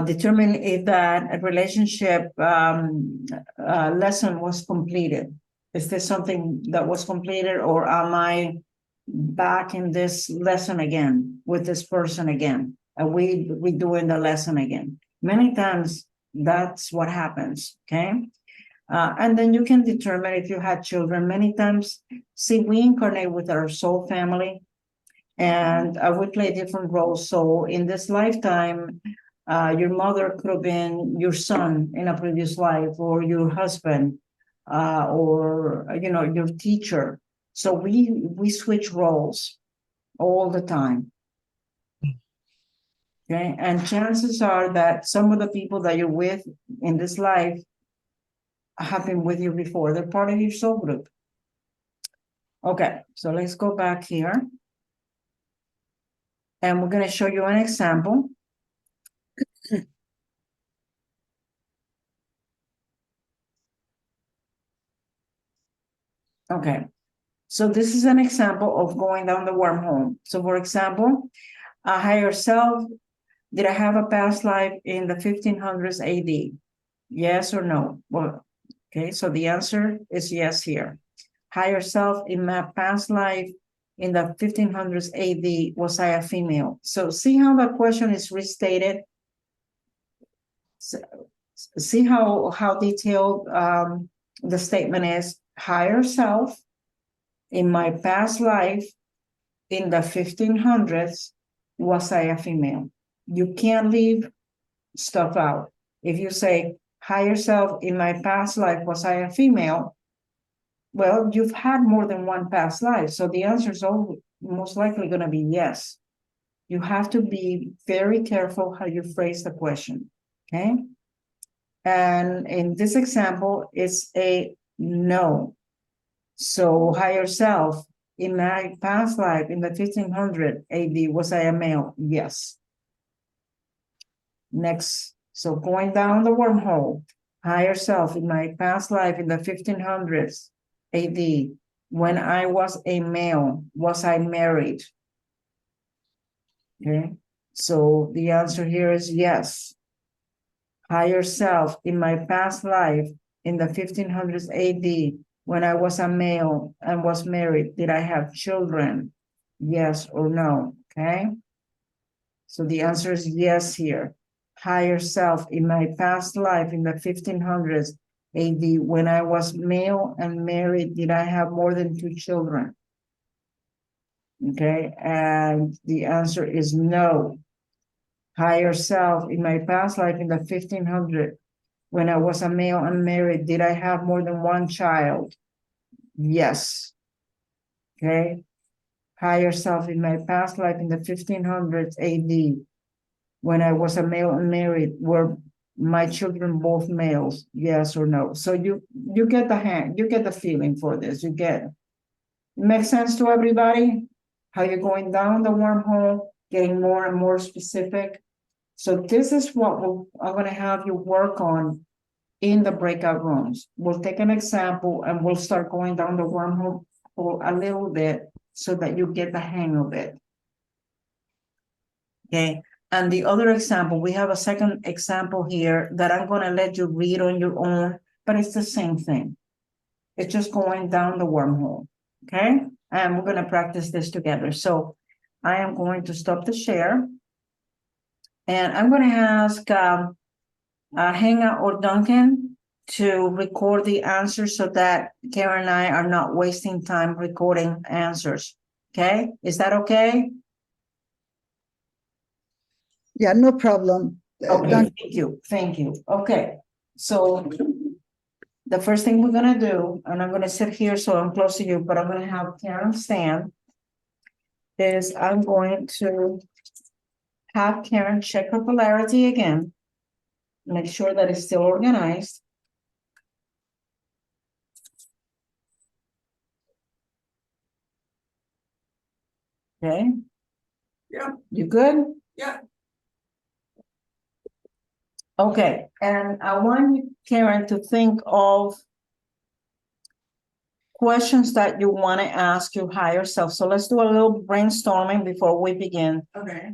Speaker 1: Determine if that relationship lesson was completed. Is this something that was completed, or am I back in this lesson again with this person again? Are we doing the lesson again? Many times that's what happens, okay? And then you can determine if you had children. Many times, see, we incarnate with our soul family, and we play different roles. So in this lifetime, your mother could have been your son in a previous life, or your husband, or your teacher. So we switch roles all the time. Okay, and chances are that some of the people that you're with in this life have been with you before. They're part of your soul group. Okay, so let's go back here. And we're going to show you an example. Okay, so this is an example of going down the wormhole. So for example, a higher self, did I have a past life in the 1500s AD? Yes or no? Well, okay, so the answer is yes here. Higher self, in my past life in the 1500s AD, was I a female? So see how the question is restated? So, see how detailed the statement is. Higher self, in my past life in the 1500s, was I a female? You can't leave stuff out. If you say higher self, in my past life, was I a female? Well, you've had more than one past life, so the answer is most likely going to be yes. You have to be very careful how you phrase the question, okay? And in this example, it's a no. So higher self, in my past life, in the 1500 AD, was I a male? Yes. Next, so going down the wormhole, higher self, in my past life, in the 1500s AD, when I was a male, was I married? Okay, so the answer here is yes. Higher self, in my past life, in the 1500s AD, when I was a male and was married, did I have children? Yes or no, okay? So the answer is yes here. Higher self, in my past life, in the 1500s AD, when I was male and married, did I have more than 2 children? Okay, and the answer is no. Higher self, in my past life, in the 1500s, when I was a male and married, did I have more than 1 child? Yes. Okay. Higher self, in my past life, in the 1500s AD, when I was a male and married, were my children both males? Yes or no? So you get the hang, you get the feeling for this. You get it. Makes sense to everybody? How you're going down the wormhole, getting more and more specific. So this is what I'm going to have you work on in the breakout rooms. We'll take an example and we'll start going down the wormhole a little bit so that you get the hang of it. Okay, and the other example, we have a second example here that I'm going to let you read on your own, but it's the same thing. It's just going down the wormhole, okay? And we're going to practice this together. So I am going to stop the share. And I'm going to ask Hannah or Duncan to record the answers so that Karen and I are not wasting time recording answers. Okay, is that okay?
Speaker 3: Yeah, no problem.
Speaker 1: Okay,
Speaker 3: Duncan,
Speaker 1: thank you. Okay, so the first thing we're gonna do, and I'm gonna sit here so I'm close to you, but I'm gonna have Karen stand, is I'm going to have Karen check her polarity again. Make sure that it's still organized. Okay.
Speaker 2: Yeah.
Speaker 1: You good?
Speaker 2: Yeah.
Speaker 1: Okay, and I want you, Karen, to think of questions that you want to ask your higher self. So let's do a little brainstorming before we begin.
Speaker 2: Okay.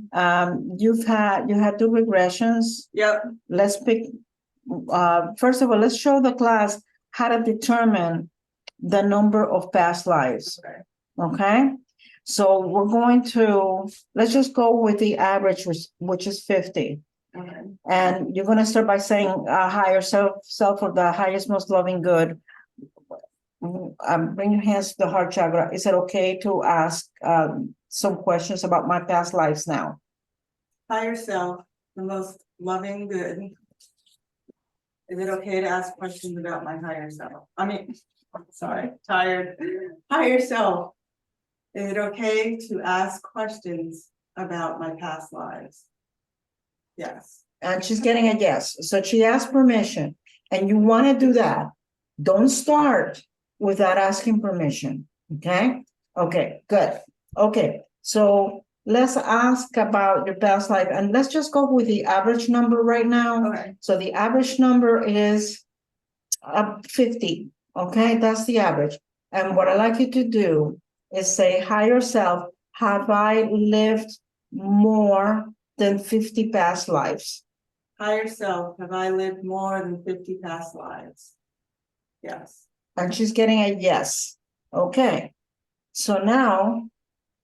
Speaker 1: You had 2 regressions.
Speaker 2: Yep.
Speaker 1: Let's pick, first of all, let's show the class how to determine the number of past lives.
Speaker 2: Okay.
Speaker 1: Okay, so we're going to, let's just go with the average, which is 50.
Speaker 2: Okay.
Speaker 1: And you're going to start by saying higher self or the highest, most loving good. Bring your hands to the heart chakra. Is it okay to ask some questions about my past lives now?
Speaker 2: Higher self, the most loving good. Is it okay to ask questions about my higher self? I mean, sorry, tired. Higher self. Is it okay to ask questions about my past lives? Yes.
Speaker 1: And she's getting a yes. So she asked permission, and you want to do that. Don't start without asking permission. Okay? Okay, good. Okay, so let's ask about your past life, and let's just go with the average number right now.
Speaker 2: Okay.
Speaker 1: So the average number is 50. Okay, that's the average. And what I'd like you to do is say, higher self, have I lived more than 50 past lives?
Speaker 2: Higher self, have I lived more than 50 past lives? Yes.
Speaker 1: And she's getting a yes. Okay. So now,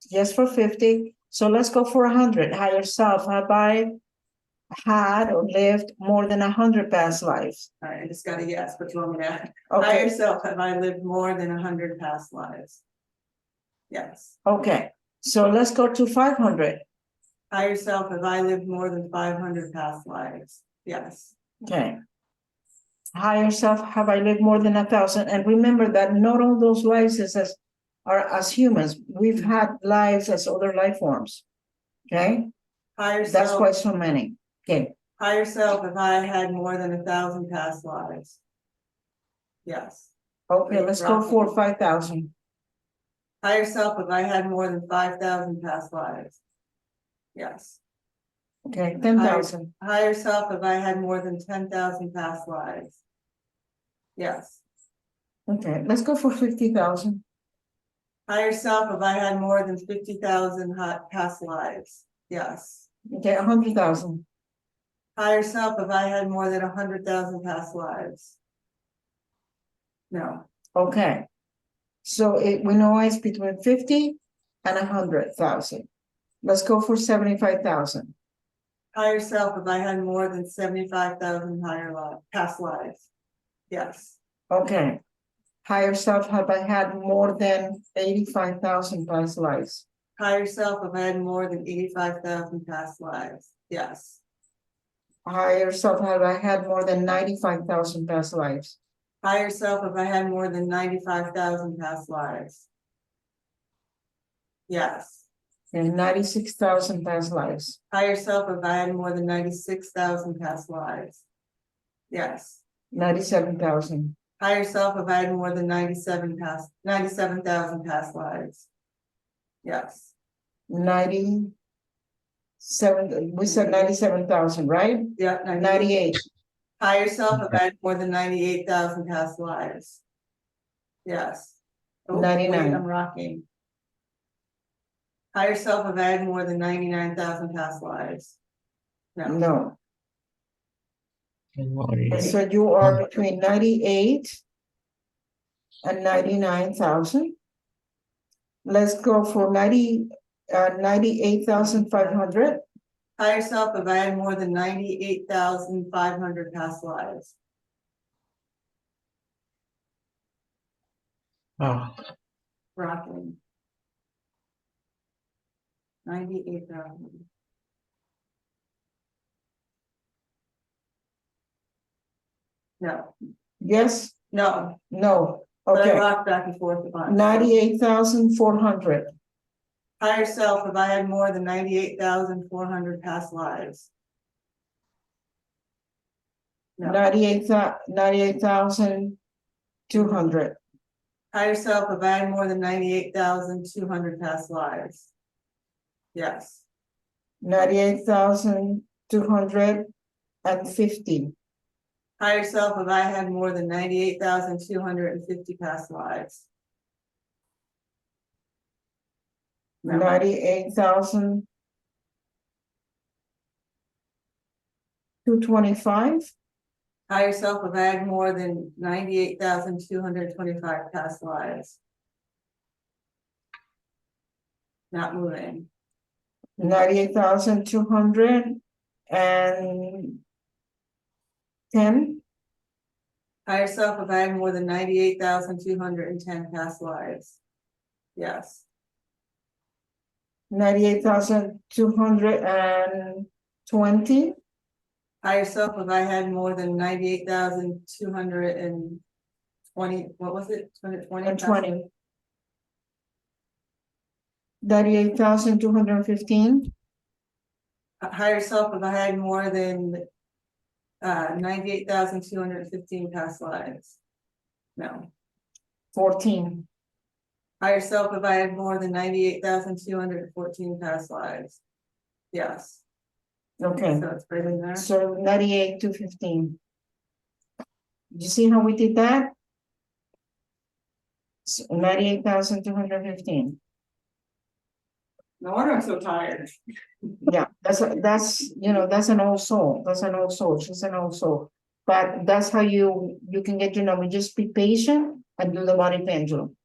Speaker 1: yes for 50. So let's go for 100. Higher self, have I had or lived more than 100 past lives?
Speaker 2: All right, I just got a yes, but you want me to add?
Speaker 1: Okay.
Speaker 2: Higher self, have I lived more than 100 past lives? Yes.
Speaker 1: Okay. So let's go to 500.
Speaker 2: Higher self, have I lived more than 500 past lives? Yes.
Speaker 1: Okay. Higher self, have I lived more than 1,000? And remember that not all those lives are as humans. We've had lives as other life forms. Okay,
Speaker 2: Higher
Speaker 1: that's
Speaker 2: self,
Speaker 1: why so many. Okay,
Speaker 2: Higher self, if I had more than 1,000 past lives. Yes.
Speaker 1: Okay, let's go for 5,000.
Speaker 2: Higher self, if I had more than 5,000 past lives. Yes.
Speaker 1: Okay, 10,000.
Speaker 2: Higher self, if I had more than 10,000 past lives. Yes.
Speaker 1: Okay, let's go for 50,000.
Speaker 2: Higher self, if I had more than 50,000 past lives. Yes.
Speaker 1: Okay, 100,000.
Speaker 2: Higher self, if I had more than 100,000 past lives. No.
Speaker 1: Okay. So we know it's between 50 and 100,000. Let's go for 75,000.
Speaker 2: Higher self, if I had more than 75,000 past lives. Yes.
Speaker 1: Okay. Higher self, have I had more than 85,000 past lives?
Speaker 2: Higher self, if I had more than 85,000 past lives. Yes.
Speaker 1: Higher self, have I had more than 95,000 past lives?
Speaker 2: Higher self, if I had more than 95,000 past lives. Yes.
Speaker 1: And 96,000 past lives.
Speaker 2: Higher self, if I had more than 96,000 past lives. Yes.
Speaker 1: 97,000.
Speaker 2: Higher self, if I had more than 97,000 past lives. Yes.
Speaker 1: 97, we said 97,000, right?
Speaker 2: Yeah.
Speaker 1: 98.
Speaker 2: Higher self, if I had more than 98,000 past lives. Yes. Oh, wait,
Speaker 1: 99.
Speaker 2: I'm rocking. Higher self, if I had more than 99,000 past lives. No.
Speaker 1: No. So you are between 98 and 99,000. Let's go for 98,500.
Speaker 2: Higher self, if I had more than 98,500 past lives.
Speaker 1: Oh.
Speaker 2: Rocking. 98,000. No.
Speaker 1: Yes,
Speaker 2: No,
Speaker 1: no,
Speaker 2: but I
Speaker 1: okay.
Speaker 2: rock back and forth a bunch.
Speaker 1: 98,400.
Speaker 2: Higher self, if I had more than 98,400 past lives. No.
Speaker 1: 98,200.
Speaker 2: Higher self, if I had more than 98,200 past lives. Yes.
Speaker 1: 98,250.
Speaker 2: Higher self, if I had more than 98,250 past lives. No.
Speaker 1: 98,225.
Speaker 2: Higher self, if I had more than 98,225 past lives. Not moving.
Speaker 1: 98,210.
Speaker 2: Higher self, if I had more than 98,210 past lives. Yes.
Speaker 1: 98,220.
Speaker 2: Higher self, if I had more than 98,220, what was it? 20?
Speaker 1: And 20. 98,215.
Speaker 2: Higher self, if I had more than 98,215 past lives. No.
Speaker 1: 14.
Speaker 2: Higher self, if I had more than 98,214 past lives. Yes.
Speaker 1: Okay,
Speaker 2: So it's right in there.
Speaker 1: so 98,215. You see how we did that? 98,215.
Speaker 2: No wonder I'm so tired.
Speaker 1: Yeah, that's an old soul. That's an old soul. She's an old soul. But that's how you can get your number. Just be patient and do the body pendulum.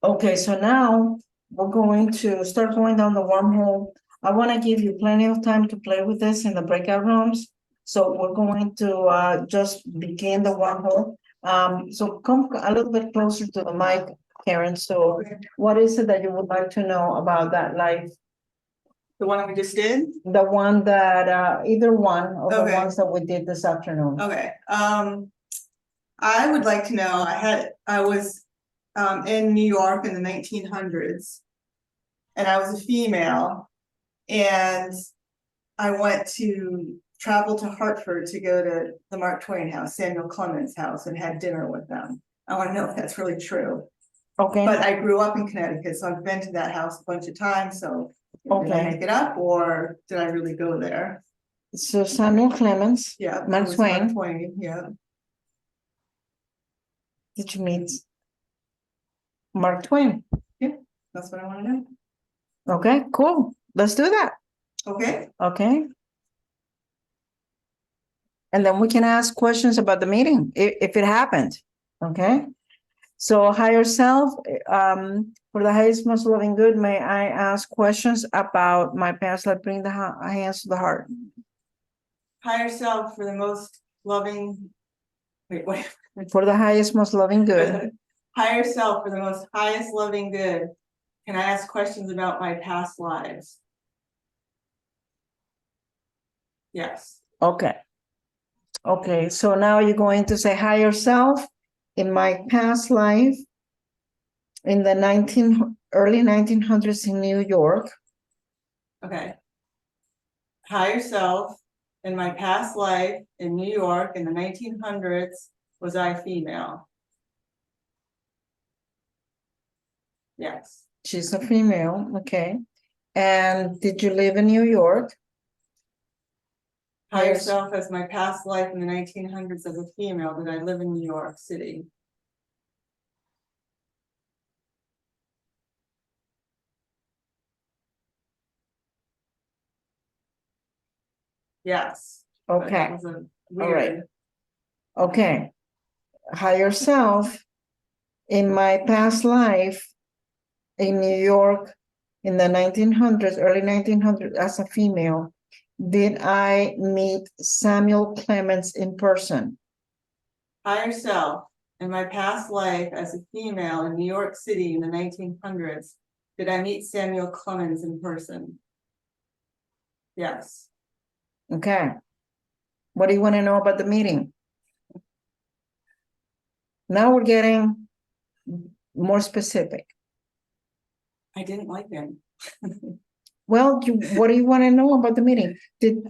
Speaker 1: Okay, so now we're going to start going down the wormhole. I want to give you plenty of time to play with this in the breakout rooms. So we're going to just begin the wormhole. So come a little bit closer to the mic, Karen. So what is it that you would like to know about that life?
Speaker 2: The one we just did?
Speaker 1: The one that either one of the
Speaker 2: Okay.
Speaker 1: ones that we did this afternoon.
Speaker 2: Okay, I would like to know, I was in New York in the 1900s. And I was a female. And I went to traveled to Hartford to go to the Mark Twain house, Samuel Clemens house, and had dinner with them. I want to know if that's really true.
Speaker 1: Okay,
Speaker 2: But I grew up in Connecticut, so I've been to that house a bunch of times, so did I
Speaker 1: Okay.
Speaker 2: make it up or did I really go there?
Speaker 1: so Samuel Clemens,
Speaker 2: Yeah. it
Speaker 1: Mark
Speaker 2: was
Speaker 1: Twain.
Speaker 2: Twain, yeah.
Speaker 1: Did you meet Mark Twain?
Speaker 2: That's what I want to know.
Speaker 1: Okay, cool. Let's do that.
Speaker 2: Okay,
Speaker 1: Okay. And then we can ask questions about the meeting if it happened. Okay. So higher self, for the highest most loving good, may I ask questions about my past life? Bring the hands to the heart.
Speaker 2: higher self for the most loving. Wait.
Speaker 1: For the highest most loving good.
Speaker 2: Higher self for the most highest loving good. Can I ask questions about my past lives? Yes.
Speaker 1: Okay. Okay, so now you're going to say higher self in my past life in the early 1900s in New York.
Speaker 2: Okay. Higher self, in my past life in New York in the 1900s, was I female? Yes.
Speaker 1: She's a female, okay. And did you live in New York?
Speaker 2: Higher
Speaker 1: Yes.
Speaker 2: self as my past life in the 1900s as a female, did I live in New York City? Yes. but
Speaker 1: Okay,
Speaker 2: that was a
Speaker 1: all right.
Speaker 2: weird.
Speaker 1: Okay. Higher self in my past life in New York in the 1900s, early 1900s, as a female, did I meet Samuel Clemens in person?
Speaker 2: Higher self, in my past life as a female in New York City in the 1900s, did I meet Samuel Clemens in person? Yes.
Speaker 1: Okay. What do you want to know about the meeting? Now we're getting more specific.
Speaker 2: I didn't like him.
Speaker 1: Well, what do you want to know about the meeting? Did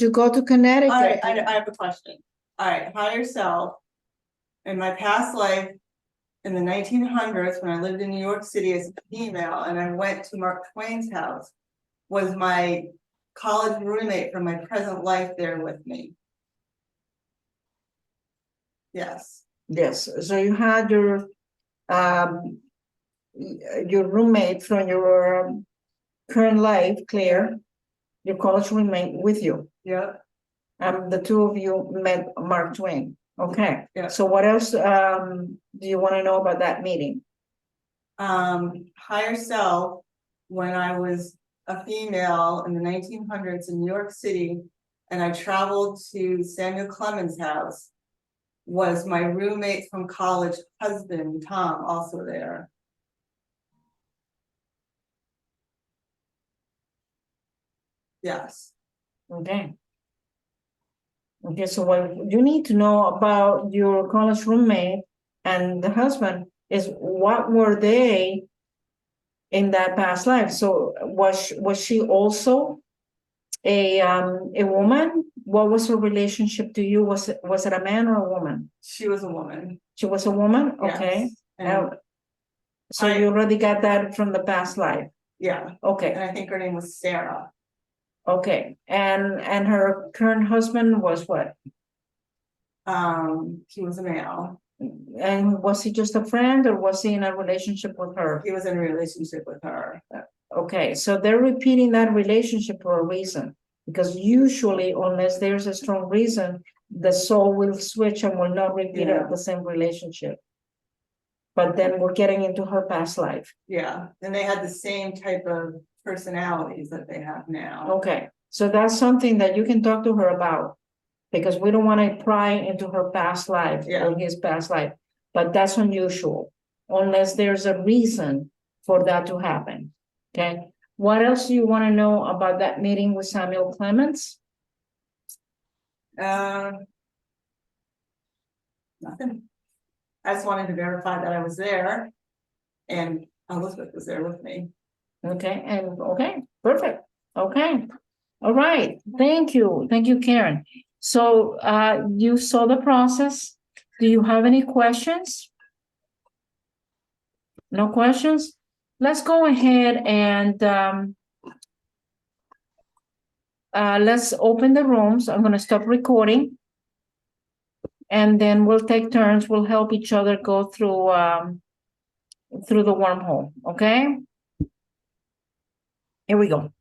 Speaker 1: you go to Connecticut?
Speaker 2: All right, I have a question. All right, higher self. In my past life, in the 1900s, when I lived in New York City as a female and I went to Mark Twain's house, was my college roommate from my present life there with me? Yes.
Speaker 1: Yes, so you had your roommate from your current life, Claire, your college roommate with you.
Speaker 2: Yeah.
Speaker 1: The two of you met Mark Twain. Okay.
Speaker 2: Yeah.
Speaker 1: So what else do you want to know about that meeting?
Speaker 2: Higher self, when I was a female in the 1900s in New York City, and I traveled to Samuel Clemens' house, was my roommate from college husband, Tom, also there? Yes.
Speaker 1: Okay. Okay, so what you need to know about your college roommate and the husband is what were they in that past life? So was she also a woman? What was her relationship to you? Was it a man or a woman?
Speaker 2: She was a woman.
Speaker 1: She was a woman? Okay.
Speaker 2: Yes. And
Speaker 1: So you already got that from the past life.
Speaker 2: yeah,
Speaker 1: Okay.
Speaker 2: and I think her name was Sarah.
Speaker 1: Okay. And her current husband was what?
Speaker 2: He was a male.
Speaker 1: And was he just a friend or was he in a relationship with her?
Speaker 2: He was in a relationship with her.
Speaker 1: Okay, so they're repeating that relationship for a reason. Because usually, unless there's a strong reason, the soul will switch and will not repeat the same relationship. But then we're getting into her past life.
Speaker 2: Yeah, and they had the same type of personalities that they have now.
Speaker 1: Okay, so that's something that you can talk to her about. Because we don't want to pry into her past life or his past life. But that's unusual, unless there's a reason for that to happen. Okay, what else do you want to know about that meeting with Samuel Clemens?
Speaker 2: Nothing. I just wanted to verify that I was there and Elizabeth was there with me.
Speaker 1: Okay, and okay, perfect. Okay, all right. Thank you, Karen. So you saw the process. Do you have any questions? No questions? Let's go ahead and let's open the rooms. I'm going to stop recording. And then we'll take turns. We'll help each other go through the wormhole. Okay? Here we go.